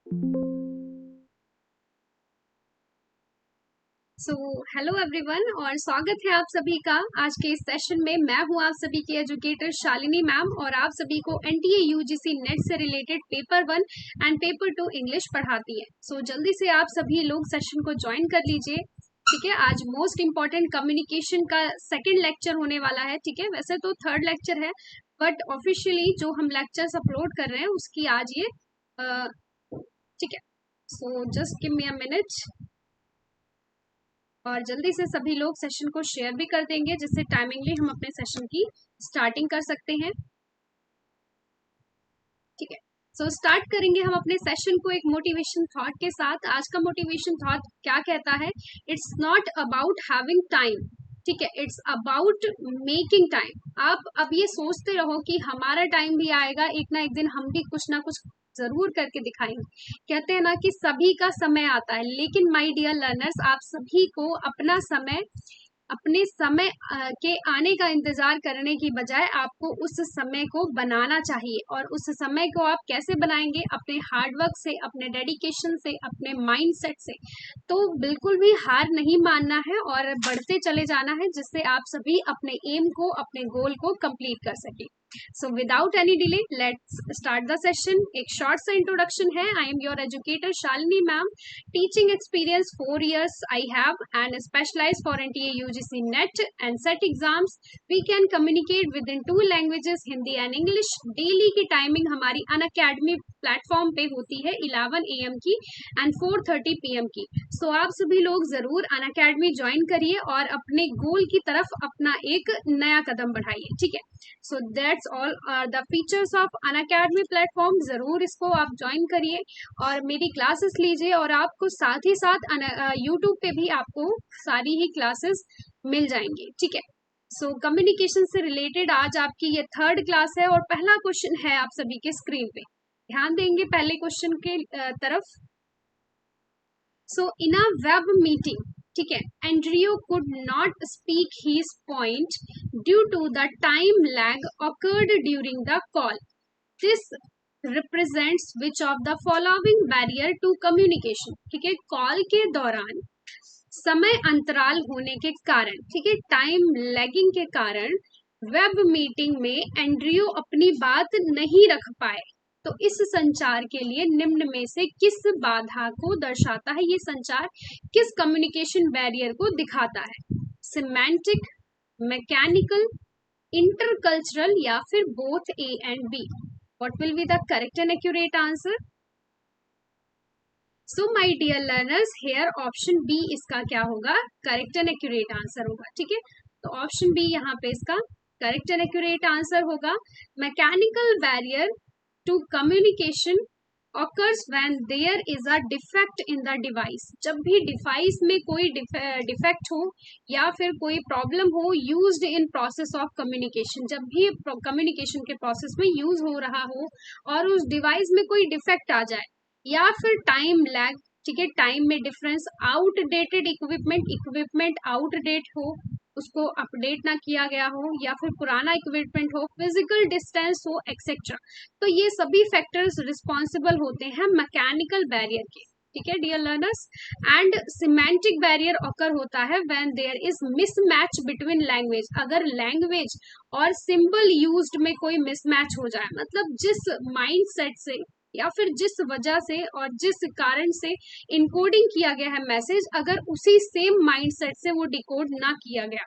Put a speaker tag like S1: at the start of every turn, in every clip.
S1: So hello everyone और स्वागत है आप सभी का आज के इस सेशन में। मैं हूं आप सभी की एजुकेटर शालिनी मैम और आप सभी को एनटीए यूजीसी नेट से related paper 1 and paper 2 English पढ़ाती है। सो जल्दी से आप सभी लोग सेशन को ज्वाइन कर लीजिए। ठीक है, आज मोस्ट इम्पॉर्टेंट कम्युनिकेशन का सेकेंड लेक्चर होने वाला है। ठीक है, वैसे तो थर्ड लेक्चर है बट ऑफिशियली जो हम लेक्चर्स अपलोड कर रहे हैं उसकी आज ये ठीक है। So just give me a minute और जल्दी से सभी लोग सेशन को शेयर भी कर देंगे जिससे टाइमिंगली हम अपने सेशन की स्टार्टिंग कर सकते हैं। ठीक है, सो स्टार्ट करेंगे हम अपने सेशन को एक मोटिवेशन थॉट के साथ। आज का मोटिवेशन थॉट क्या कहता है? It's not about having time, ठीक है, इट्स अबाउट मेकिंग टाइम। आप अब ये सोचते रहो कि हमारा टाइम भी आएगा, एक ना एक दिन हम भी कुछ ना कुछ जरूर करके दिखाएंगे। कहते हैं ना कि सभी का समय आता है, लेकिन माय डियर लर्नर्स, आप सभी को अपना समय, अपने समय के आने का इंतजार करने की बजाय आपको उस समय को बनाना चाहिए। और उस समय को आप कैसे बनाएंगे? अपने हार्डवर्क से, अपने डेडिकेशन से, अपने माइंडसेट से। तो बिल्कुल भी हार नहीं मानना है और बढ़ते चले जाना है जिससे आप सभी अपने एम को, अपने गोल को कंप्लीट कर सकें। So without any delay, let's start the session. एक short सा introduction है. I am your educator Shalini ma'am. Teaching experience 4 years I have and specialized for NTA UGC NET and SET exams. We can communicate within 2 languages, Hindi and English. Daily की timing हमारी Unacademy platform पे होती है 11 AM की and 4:30 PM की। सो आप सभी लोग जरूर अनअकैडमी ज्वाइन करिए और अपने गोल की तरफ अपना एक नया कदम बढ़ाइए। ठीक है, so that's all the features of Unacademy platform. जरूर इसको आप ज्वाइन करिए और मेरी क्लासेस लीजिए और आपको साथ ही साथ यूट्यूब पे भी आपको सारी ही क्लासेस मिल जाएंगी। ठीक है, सो कम्युनिकेशन से रिलेटेड आज आपकी ये थर्ड क्लास है और पहला क्वेश्चन है आप सभी के स्क्रीन पे। ध्यान देंगे पहले क्वेश्चन के तरफ। सो इन अ वेब मीटिंग, ठीक है, Andrio could not speak his point due to the time lag occurred during the call. This represents which of the following barrier to communication. ठीक है, कॉल के दौरान समय अंतराल होने के कारण, ठीक है, टाइम लैगिंग के कारण वेब मीटिंग में एंड्रियो अपनी बात नहीं रख पाए। तो इस संचार के लिए निम्न में से किस बाधा को दर्शाता है? ये संचार किस कम्युनिकेशन बैरियर को दिखाता है? सिमेंटिक, मैकेनिकल, इंटरकल्चरल या फिर both A and B? What will be the correct and accurate answer? So my dear learners, here option B इसका क्या होगा? करेक्ट एंड एक्यूरेट आंसर होगा। ठीक है, तो ऑप्शन बी यहाँ पे इसका करेक्ट एंड एक्यूरेट आंसर होगा। Mechanical barrier to communication occurs when there is a defect in the device। जब भी डिवाइस में कोई डिफेक्ट हो या फिर कोई प्रॉब्लम हो used in process of communication, जब भी कम्युनिकेशन के प्रोसेस में यूज हो रहा हो और उस डिवाइस में कोई डिफेक्ट आ जाए, या फिर टाइम लैग, ठीक है, टाइम में difference, outdated equipment, equipment outdate हो, उसको अपडेट ना किया गया हो, या फिर पुराना इक्विपमेंट हो, फिजिकल डिस्टेंस हो, एक्सेट्रा। तो ये सभी फैक्टर्स रिस्पॉन्सिबल होते हैं मैकेनिकल बैरियर के। ठीक है dear learners, and semantic barrier occur होता है when there is mismatch between language. अगर लैंग्वेज और सिंबल यूज्ड में कोई मिसमैच हो जाए, मतलब जिस माइंडसेट से या फिर जिस वजह से और जिस कारण से इनकोडिंग किया गया है मैसेज, अगर उसी सेम माइंडसेट से वो डिकोड ना किया गया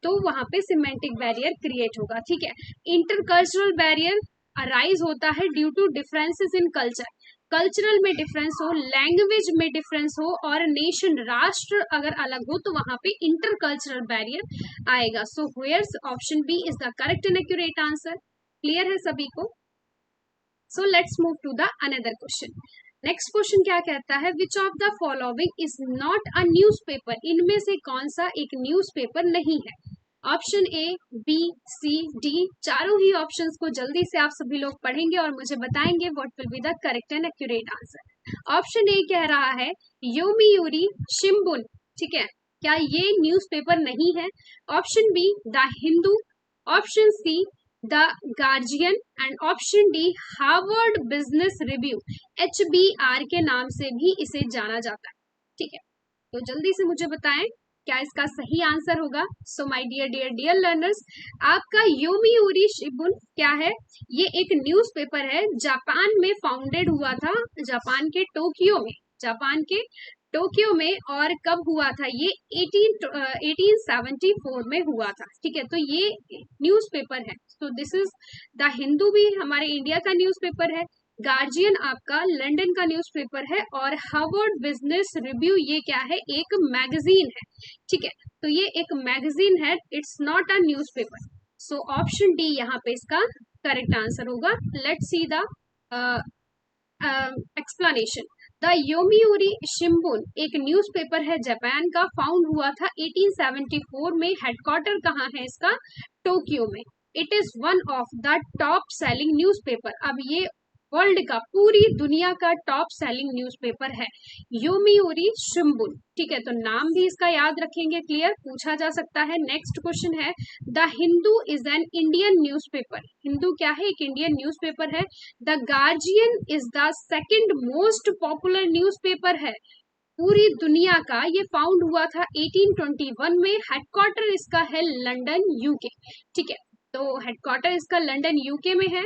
S1: तो वहां पे सिमेंटिक बैरियर क्रिएट होगा। ठीक है, इंटरकल्चरल बैरियर अराइज होता है due to differences in culture. Cultural में डिफरेंस हो, लैंग्वेज में डिफरेंस हो और नेशन, राष्ट्र अगर अलग हो तो वहां पे इंटरकल्चरल बैरियर आएगा। So where's option B is the correct and accurate answer. Clear है सभी को? So let's move to the another question. Next question क्या कहता है? Which of the following is not a newspaper. इनमें से कौन सा एक न्यूज़पेपर नहीं है? Option A, B, C, D. चारों ही ऑप्शंस को जल्दी से आप सभी लोग पढ़ेंगे और मुझे बताएंगे what will be the correct and accurate answer. Option A कह रहा है योमियूरी शिम्बुन। ठीक है, क्या ये न्यूज़पेपर नहीं है? Option be the Hindu, option see the guardian, and option D Harvard business review, HBR के नाम से भी इसे जाना जाता है। ठीक है, तो जल्दी से मुझे बताएं क्या इसका सही आंसर होगा। So my dear dear dear learners, आपका योमिउरी शिबुन क्या है? ये एक न्यूज़पेपर है, जापान में फाउंडेड हुआ था, जापान के टोक्यो में, जापान के टोक्यो में। और कब हुआ था ये? 1874 में हुआ था। ठीक है, तो ये न्यूज़पेपर है। तो दिस इज द हिंदू भी हमारे इंडिया का न्यूज़पेपर है, गार्जियन आपका लंदन का न्यूज़पेपर है, और हार्वर्ड बिजनेस रिव्यू ये क्या है? एक मैगजीन है। ठीक है, तो ये एक मैगजीन है, it's not a newspaper. So option D यहाँ पे इसका करेक्ट आंसर होगा। Let's see the explanation. The Yomiuri Shimbun एक न्यूज़पेपर है, जापान का, फाउंड हुआ था 1874 में। हेडक्वार्टर कहाँ है इसका? टोक्यो में। It is one of the top selling newspaper. अब ये वर्ल्ड का, पूरी दुनिया का टॉप सेलिंग न्यूज़पेपर है, योमिउरी शिम्बुन। ठीक है, तो नाम भी इसका याद रखेंगे, क्लियर, पूछा जा सकता है। नेक्स्ट क्वेश्चन है, the Hindu is an Indian newspaper. Hindu क्या है? एक इंडियन न्यूज़पेपर है। The guardian is the second most popular newspaper है पूरी दुनिया का। ये फाउंड हुआ था 1821 में। हेडक्वार्टर इसका है लंदन, यूके। ठीक है, तो हेडक्वार्टर इसका लंदन, यूके में है,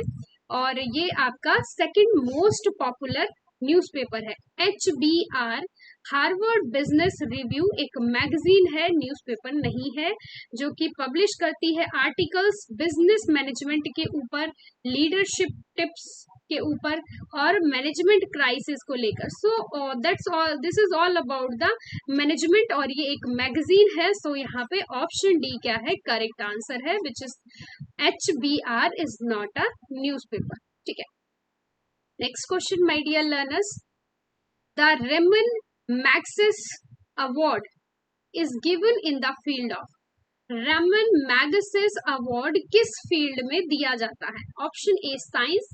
S1: और ये आपका सेकंड मोस्ट पॉपुलर न्यूज़पेपर है। HBR, हार्वर्ड बिजनेस रिव्यू, एक मैगजीन है, न्यूज़पेपर नहीं है, जो कि पब्लिश करती है आर्टिकल्स बिजनेस मैनेजमेंट के ऊपर, लीडरशिप टिप्स के ऊपर, और मैनेजमेंट क्राइसिस को लेकर। So that's all, this is all about the management, और ये एक मैगजीन है। सो यहाँ पे ऑप्शन डी क्या है? करेक्ट आंसर है, which is HBR is not a newspaper. ठीक है, next question my dear learners, the Ramon Magsaysay award is given in the field of. Ramon Magsaysay award किस फील्ड में दिया जाता है? Option A science,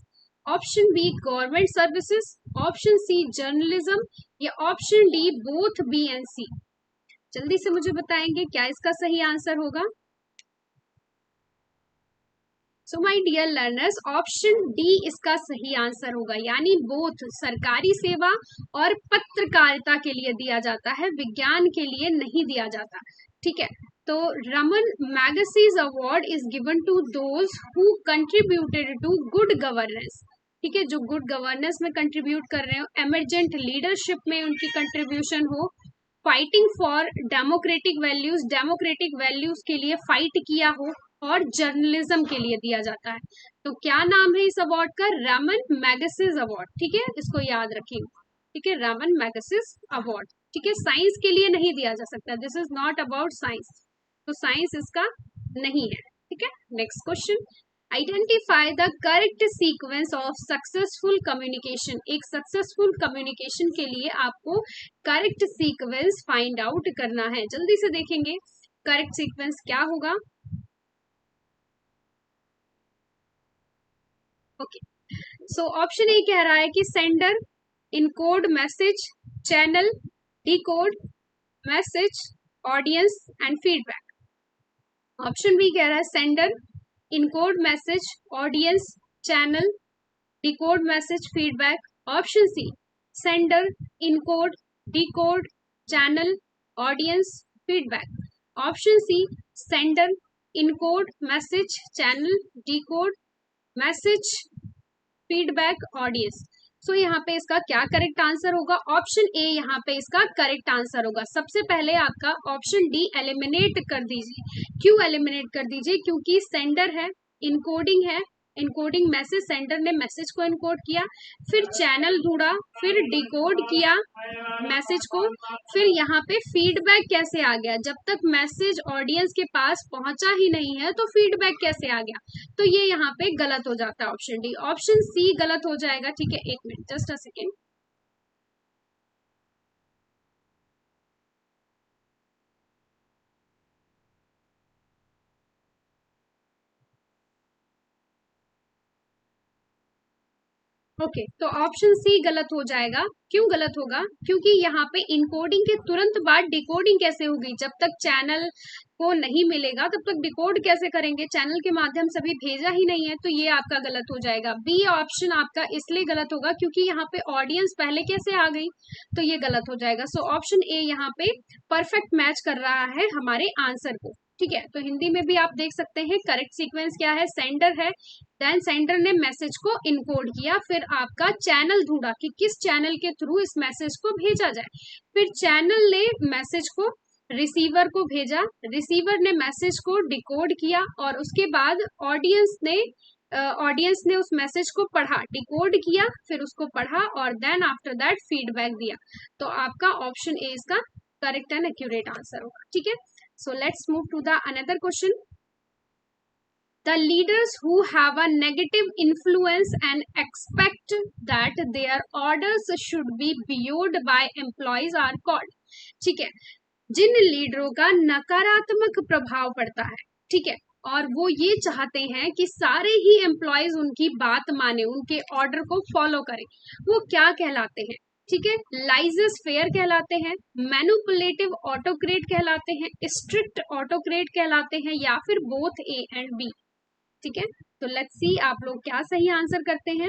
S1: option B government services, option C journalism, या option D both B and C. जल्दी से मुझे बताएंगे क्या इसका सही आंसर होगा। So my dear learners, option D इसका सही आंसर होगा, यानी बोथ, सरकारी सेवा और पत्रकारिता के लिए दिया जाता है, विज्ञान के लिए नहीं दिया जाता। ठीक है, तो Ramon Magsaysay award is given to those who contributed to good governance. ठीक है, जो गुड गवर्नेंस में कंट्रीब्यूट कर रहे हो, एमरजेंट लीडरशिप में उनकी कंट्रीब्यूशन हो, fighting for democratic values, democratic values के लिए फाइट किया हो, और जर्नलिज्म के लिए दिया जाता है। तो क्या नाम है इस अवार्ड का? Raman Magsaysay award. ठीक है, इसको याद रखिए। ठीक है, रमन मैगसेस अवार्ड। ठीक है, साइंस के लिए नहीं दिया जा सकता, this is not about science, तो साइंस इसका नहीं है। ठीक है, next question, identify the correct sequence of successful communication. एक सक्सेसफुल कम्युनिकेशन के लिए आपको करेक्ट सीक्वेंस फाइंड आउट करना है। जल्दी से देखेंगे करेक्ट सीक्वेंस क्या होगा। ओके, सो ऑप्शन ए कह रहा है कि sender encode message, channel decode message, audience and feedback. Option B कह रहा है sender encode message, audience, channel decode message, feedback. Option C sender encode decode channel audience feedback. Option C sender encode message channel decode message feedback audience. So यहाँ पे इसका क्या correct answer होगा? Option A यहाँ पे इसका correct answer होगा। सबसे पहले आपका ऑप्शन डी एलिमिनेट कर दीजिए। क्यों एलिमिनेट कर दीजिए? क्योंकि सेंडर है, इनकोडिंग है, इनकोडिंग मैसेज, सेंडर ने मैसेज को इनकोड किया, फिर चैनल ढूंढा, फिर डिकोड किया मैसेज को, फिर यहाँ पे फीडबैक कैसे आ गया? जब तक मैसेज ऑडियंस के पास पहुंचा ही नहीं है तो फीडबैक कैसे आ गया? तो ये यहाँ पे गलत हो जाता है, ऑप्शन डी। ऑप्शन सी गलत हो जाएगा। ठीक है, एक minute, just a second. Okay तो ऑप्शन सी गलत हो जाएगा। क्यों गलत होगा? क्योंकि यहाँ पे इनकोडिंग के तुरंत बाद डिकोडिंग कैसे होगी? जब तक चैनल को नहीं मिलेगा तब तक डिकोड कैसे करेंगे? चैनल के माध्यम से भी भेजा ही नहीं है, तो ये आपका गलत हो जाएगा। बी ऑप्शन आपका इसलिए गलत होगा क्योंकि यहाँ पे ऑडियंस पहले कैसे आ गई, तो ये गलत हो जाएगा। सो ऑप्शन ए यहाँ पे परफेक्ट मैच कर रहा है हमारे आंसर को। ठीक है, तो हिंदी में भी आप देख सकते हैं करेक्ट सीक्वेंस क्या है, सेंडर है, देन सेंडर ने मैसेज को इनकोड किया, फिर आपका चैनल ढूंढा कि किस चैनल के थ्रू इस मैसेज को भेजा जाए, फिर चैनल ने मैसेज को रिसीवर को भेजा, रिसीवर ने मैसेज को डिकोड किया, और उसके बाद ऑडियंस ने उस मैसेज को पढ़ा, डिकोड किया, फिर उसको पढ़ा, और देन आफ्टर दैट फीडबैक दिया। तो आपका ऑप्शन ए इसका करेक्ट एंड एक्यूरेट आंसर होगा। ठीक है, so let's move to the another question. The leaders who have a negative influence and expect that their orders should be viewed by employees are called। ठीक है, जिन लीडरों का नकारात्मक प्रभाव पड़ता है, ठीक है, और वो ये चाहते हैं कि सारे ही एम्प्लॉयज उनकी बात माने, उनके ऑर्डर को फॉलो करें, वो क्या कहलाते हैं? ठीक है, लाइजस फेयर कहलाते हैं, मैनिपुलेटिव ऑटोक्रेट कहलाते हैं, स्ट्रिक्ट ऑटोक्रेट कहलाते हैं, या फिर बोथ ए एंड बी। ठीक है, तो लेट्स सी आप लोग क्या सही आंसर करते हैं।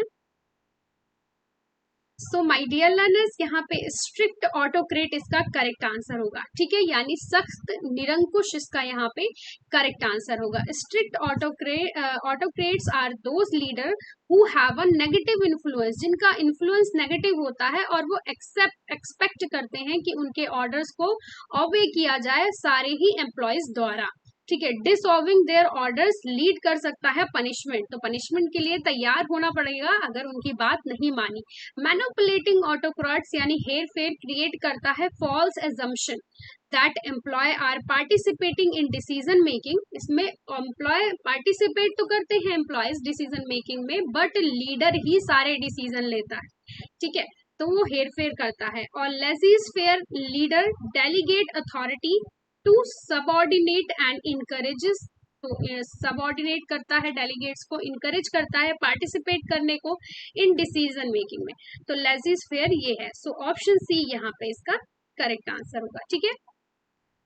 S1: सो माय डियर लर्नर्स, यहाँ पे स्ट्रिक्ट ऑटोक्रेट इसका करेक्ट आंसर होगा। ठीक है, यानी सख्त निरंकुश इसका यहाँ पे करेक्ट आंसर होगा। Strict autocrats are those leader who have a negative influence, जिनका इन्फ्लुएंस नेगेटिव होता है और वो एक्सपेक्ट करते हैं कि उनके ऑर्डर्स को ऑबे किया जाए सारे ही एम्प्लॉयज द्वारा। ठीक है, डिसऑबिंग देयर ऑर्डर्स लीड कर सकता है पनिशमेंट, तो पनिशमेंट के लिए तैयार होना पड़ेगा अगर उनकी बात नहीं मानी। मैनिपुलेटिंग ऑटोक्रेट्स यानी हेर फेर क्रिएट करता है false assumption that employee are participating in decision making. इसमें एम्प्लॉय पार्टिसिपेट तो करते हैं एम्प्लॉयज डिसीजन मेकिंग में, बट लीडर ही सारे डिसीजन लेता है। ठीक है, तो वो हेर फेर करता है। और laissez faire leader delegate authority to subordinate and encourages, तो सबऑर्डिनेट करता है डेलीगेट्स को, इनकरेज करता है पार्टिसिपेट करने को इन डिसीजन मेकिंग में, तो लेजिस फेयर ये है। सो ऑप्शन सी यहाँ पे इसका करेक्ट आंसर होगा। ठीक है,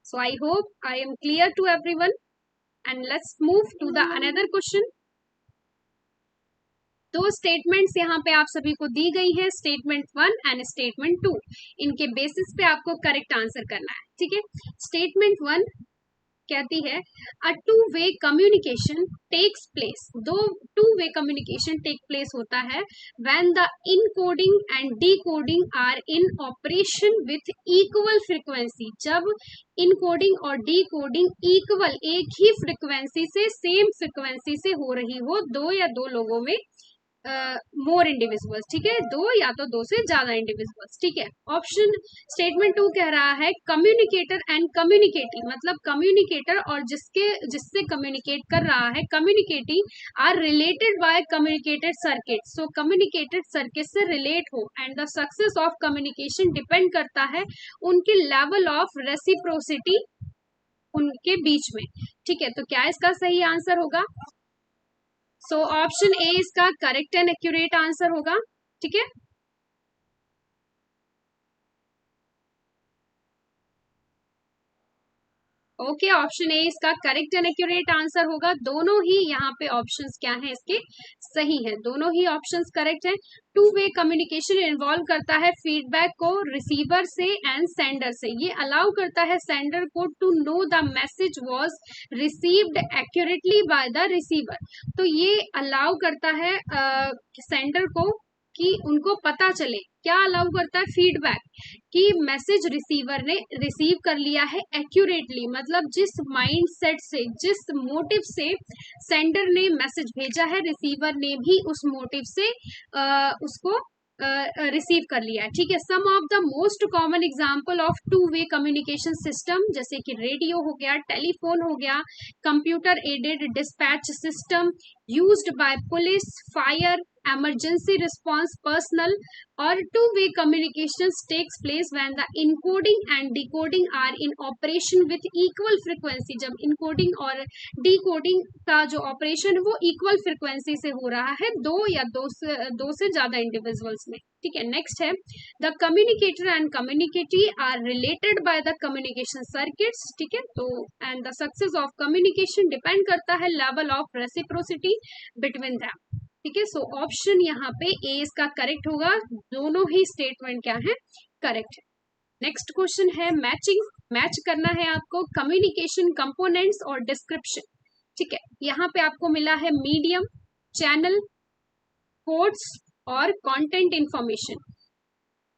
S1: so I hope I am clear to everyone, and let's move to the another question. दो स्टेटमेंट्स यहाँ पे आप सभी को दी गई है, स्टेटमेंट 1 एंड स्टेटमेंट 2। इनके बेसिस पे आपको करेक्ट आंसर करना है। ठीक है, स्टेटमेंट 1 कहती है a two way communication takes place, दो two way communication take place होता है when the encoding and decoding are in operation with equal frequency, जब इनकोडिंग और डिकोडिंग इक्वल एक ही फ्रीक्वेंसी से, सेम फ्रीक्वेंसी से हो रही हो, दो या दो लोगों में, मोर इंडिविजुअल्स। ठीक है, दो या तो दो से ज्यादा इंडिविजुअल्स। ठीक है, ऑप्शन स्टेटमेंट 2 कह रहा है कम्युनिकेटर एंड कम्युनिकेटिंग, मतलब कम्युनिकेटर और जिससे कम्युनिकेट कर रहा है, communicating are related by communicated circuit, so communicated circuit से रिलेट हो, and the success of communication depend करता है उनके लेवल ऑफ रेसिप्रोसिटी उनके बीच में। ठीक है, तो क्या इसका सही आंसर होगा? सो ऑप्शन ए इसका करेक्ट एंड एक्यूरेट आंसर होगा। ठीक है, ओके, ऑप्शन ए इसका करेक्ट एंड एक्यूरेट आंसर होगा। दोनों ही यहाँ पे ऑप्शंस क्या हैं इसके सही है, दोनों ही ऑप्शंस करेक्ट हैं। टू वे कम्युनिकेशन इन्वॉल्व करता है फीडबैक को रिसीवर से एंड सेंडर से, ये अलाउ करता है सेंडर को to know the message was received accurately by the receiver, तो ये अलाउ करता है सेंडर को कि उनको पता चले, क्या अलाउ करता है? फीडबैक, कि मैसेज रिसीवर ने रिसीव कर लिया है एक्यूरेटली, मतलब जिस माइंडसेट से, जिस मोटिव से सेंडर ने मैसेज भेजा है, रिसीवर ने भी उस मोटिव से उसको रिसीव कर लिया है। ठीक है, some of the most common example of two way communication system, जैसे कि रेडियो हो गया, टेलीफोन हो गया, computer aided dispatch system used by police, fire, emergency response, personal or two-way communications takes place when the encoding and decoding are in operation with equal frequency. जब encoding और decoding का जो operation है वो equal frequency से हो रहा है दो से ज्यादा individuals में, ठीक है। नेक्स्ट है the communicator and communicatee are related by the communication circuits, ठीक है। तो and the success of communication depend करता है level of reciprocity between them, ठीक है। सो ऑप्शन यहाँ पे ए इसका करेक्ट होगा, दोनों ही स्टेटमेंट क्या है, करेक्ट है। नेक्स्ट क्वेश्चन है मैचिंग, मैच करना है आपको कम्युनिकेशन कंपोनेंट्स और डिस्क्रिप्शन, ठीक है। यहाँ पे आपको मिला है मीडियम, चैनल, कोड्स और कंटेंट इंफॉर्मेशन,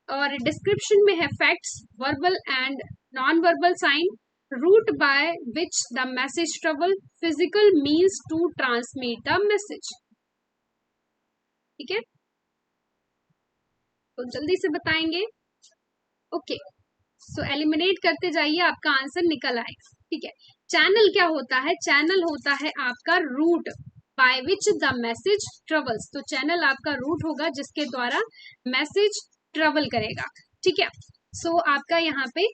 S1: और डिस्क्रिप्शन में है facts, verbal and non verbal sign, route by which the message travel, physical means to transmit the message, ठीक है। तो जल्दी से बताएंगे, ओके। सो एलिमिनेट करते जाइए, आपका आंसर निकल आएगा, ठीक है। चैनल क्या होता है, चैनल होता है आपका route by which the message travels, तो चैनल आपका रूट होगा जिसके द्वारा मैसेज ट्रेवल करेगा, ठीक है। सो आपका यहाँ पे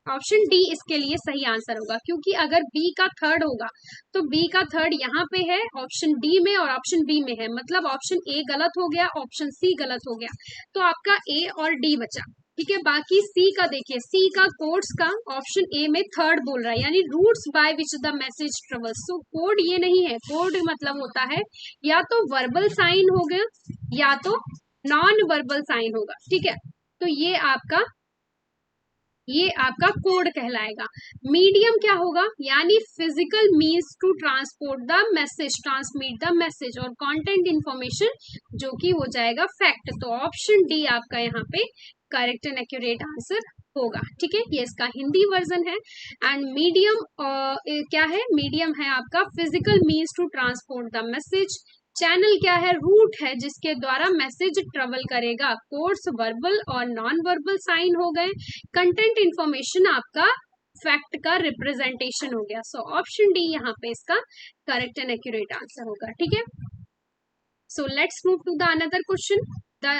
S1: ऑप्शन डी इसके लिए सही आंसर होगा, क्योंकि अगर बी का थर्ड होगा तो बी का थर्ड यहाँ पे है ऑप्शन डी में और ऑप्शन बी में है, मतलब ऑप्शन ए गलत हो गया, ऑप्शन सी गलत हो गया, तो आपका ए और डी बचा, ठीक है। बाकी सी का देखिए, सी का कोड्स का ऑप्शन ए में थर्ड बोल रहा है, यानी routes by which the message travels, so code ये नहीं है, कोड मतलब होता है या तो वर्बल साइन हो गया या तो नॉन वर्बल साइन होगा, ठीक है। तो ये आपका कोड कहलाएगा। मीडियम क्या होगा, यानी physical means to transport the message, transmit the message, और कंटेंट इंफॉर्मेशन जो कि हो जाएगा फैक्ट। तो ऑप्शन डी आपका यहाँ पे करेक्ट एंड एक्यूरेट आंसर होगा, ठीक है। ये इसका हिंदी वर्जन है। एंड मीडियम क्या है, मीडियम है आपका physical means to transport the message, channel क्या है, रूट है जिसके द्वारा मैसेज ट्रेवल करेगा, कोड्स वर्बल और नॉन वर्बल साइन हो गए, कंटेंट इंफॉर्मेशन आपका फैक्ट का रिप्रेजेंटेशन हो गया। सो ऑप्शन डी यहाँ पे इसका करेक्ट एंड एक्यूरेट आंसर होगा, ठीक है। So let's move to the another question. The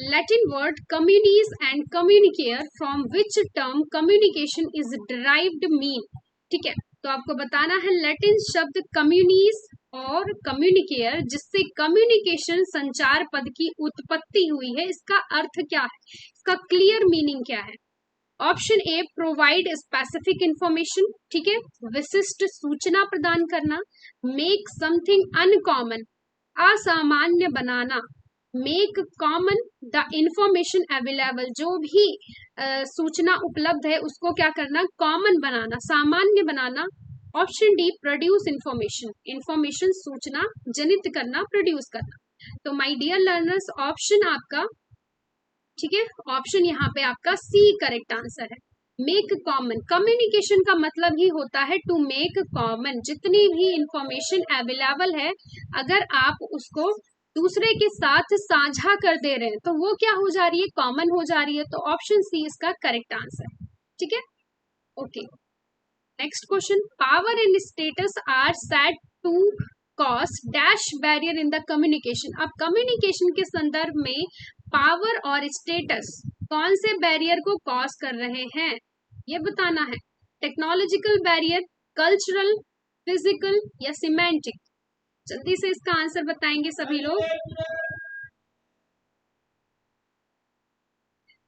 S1: Latin word communis and communicare from which term communication is derived mean, ठीक है। तो आपको बताना है लैटिन शब्द कम्युनीज और कम्युनिकेयर जिससे कम्युनिकेशन संचार पद की उत्पत्ति हुई है, इसका अर्थ क्या है, इसका क्लियर मीनिंग क्या है। ऑप्शन ए प्रोवाइड स्पेसिफिक इंफॉर्मेशन, ठीक है, विशिष्ट सूचना प्रदान करना, मेक समथिंग अनकॉमन, असामान्य बनाना, make common the information available, जो भी सूचना उपलब्ध है उसको क्या करना, कॉमन बनाना, सामान्य बनाना। Option D produce information, information सूचना जनित करना, प्रोड्यूस करना। तो माय डियर लर्नर्स ऑप्शन आपका, ठीक है, ऑप्शन यहाँ पे आपका सी करेक्ट आंसर है। मेक कॉमन, कम्युनिकेशन का मतलब ही होता है टू मेक कॉमन, जितनी भी इंफॉर्मेशन अवेलेबल है अगर आप उसको दूसरे के साथ साझा कर दे रहे हैं तो वो क्या हो जा रही है, कॉमन हो जा रही है। तो ऑप्शन सी इसका करेक्ट आंसर, ठीक है, okay. Next question, power and status are said to cause dash barrier in the communication. अब कम्युनिकेशन के संदर्भ में पावर और स्टेटस कौन से बैरियर को कॉज कर रहे हैं, ये बताना है। टेक्नोलॉजिकल बैरियर, कल्चरल, फिजिकल या सिमेंटिक, जल्दी से इसका आंसर बताएंगे सभी लोग।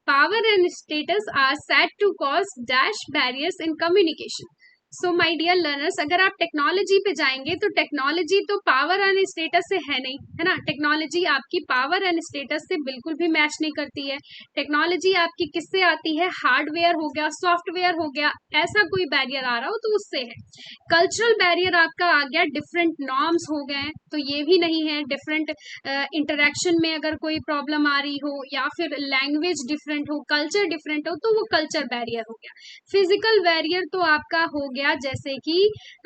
S1: Power and status are said to cause dash barriers in communication. So my dear learners, अगर आप टेक्नोलॉजी पे जाएंगे तो टेक्नोलॉजी तो पावर एंड स्टेटस से है नहीं, है ना। टेक्नोलॉजी आपकी पावर एंड स्टेटस से बिल्कुल भी मैच नहीं करती है। टेक्नोलॉजी आपकी किससे आती है, हार्डवेयर हो गया, सॉफ्टवेयर हो गया, ऐसा कोई बैरियर आ रहा हो तो उससे है। कल्चरल बैरियर आपका आ गया, डिफरेंट नॉर्म्स हो गए तो ये भी नहीं है। डिफरेंट इंटरेक्शन में अगर कोई प्रॉब्लम आ रही हो या फिर लैंग्वेज डिफरेंट हो, कल्चर डिफरेंट हो तो वो कल्चर बैरियर हो गया। फिजिकल बैरियर तो आपका हो गया जैसे कि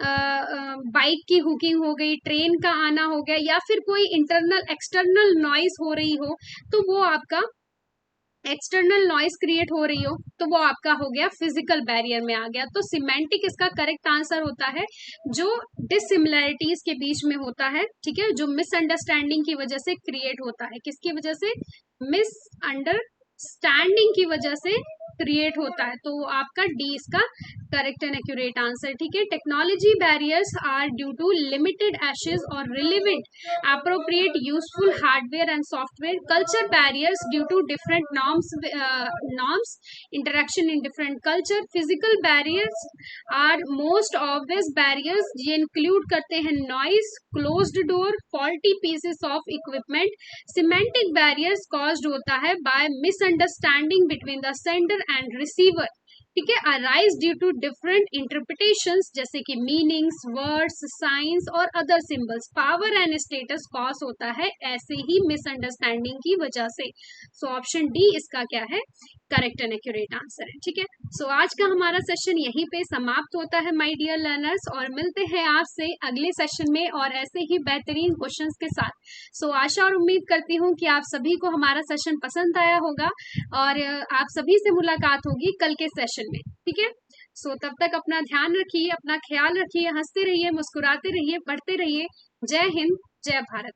S1: बाइक की हुकिंग हो गई, ट्रेन का आना हो गया, या फिर कोई इंटरनल एक्सटर्नल नॉइज हो रही हो तो वो आपका एक्सटर्नल नॉइस क्रिएट हो रही हो तो वो आपका हो गया फिजिकल बैरियर में आ गया। तो सिमेंटिक इसका करेक्ट आंसर होता है जो डिसिमिलैरिटीज के बीच में होता है, ठीक है, जो मिसअंडरस्टैंडिंग की वजह से क्रिएट होता है। किसकी वजह से? मिसअंडरस्टैंडिंग की वजह से क्रिएट होता है। तो आपका डी इसका करेक्ट एंड एक्यूरेट आंसर, ठीक है। Technology barriers are due to limited access और relevant appropriate useful hardware and software. Culture barriers due to different norms interaction in different culture. Physical barriers are most obvious barriers, ये include करते हैं noise, closed door, faulty pieces of equipment. Semantic barriers caused होता है by misunderstanding between the sender and receiver, ठीक है। Arise due to different interpretations जैसे कि meanings, words, signs और other symbols. Power and status cause होता है ऐसे ही मिसअंडरस्टैंडिंग की वजह से। सो ऑप्शन डी इसका क्या है? करेक्ट एंड एक्यूरेट आंसर है, ठीक है। सो आज का हमारा सेशन यहीं पे समाप्त होता है माय डियर लर्नर्स, और मिलते हैं आपसे अगले सेशन में और ऐसे ही बेहतरीन क्वेश्चंस के साथ। सो आशा और उम्मीद करती हूँ कि आप सभी को हमारा सेशन पसंद आया होगा और आप सभी से मुलाकात होगी कल के सेशन में, ठीक है। सो तब तक अपना ध्यान रखिए, अपना ख्याल रखिए, हंसते रहिए, मुस्कुराते रहिए, पढ़ते रहिए। जय हिंद, जय भारत।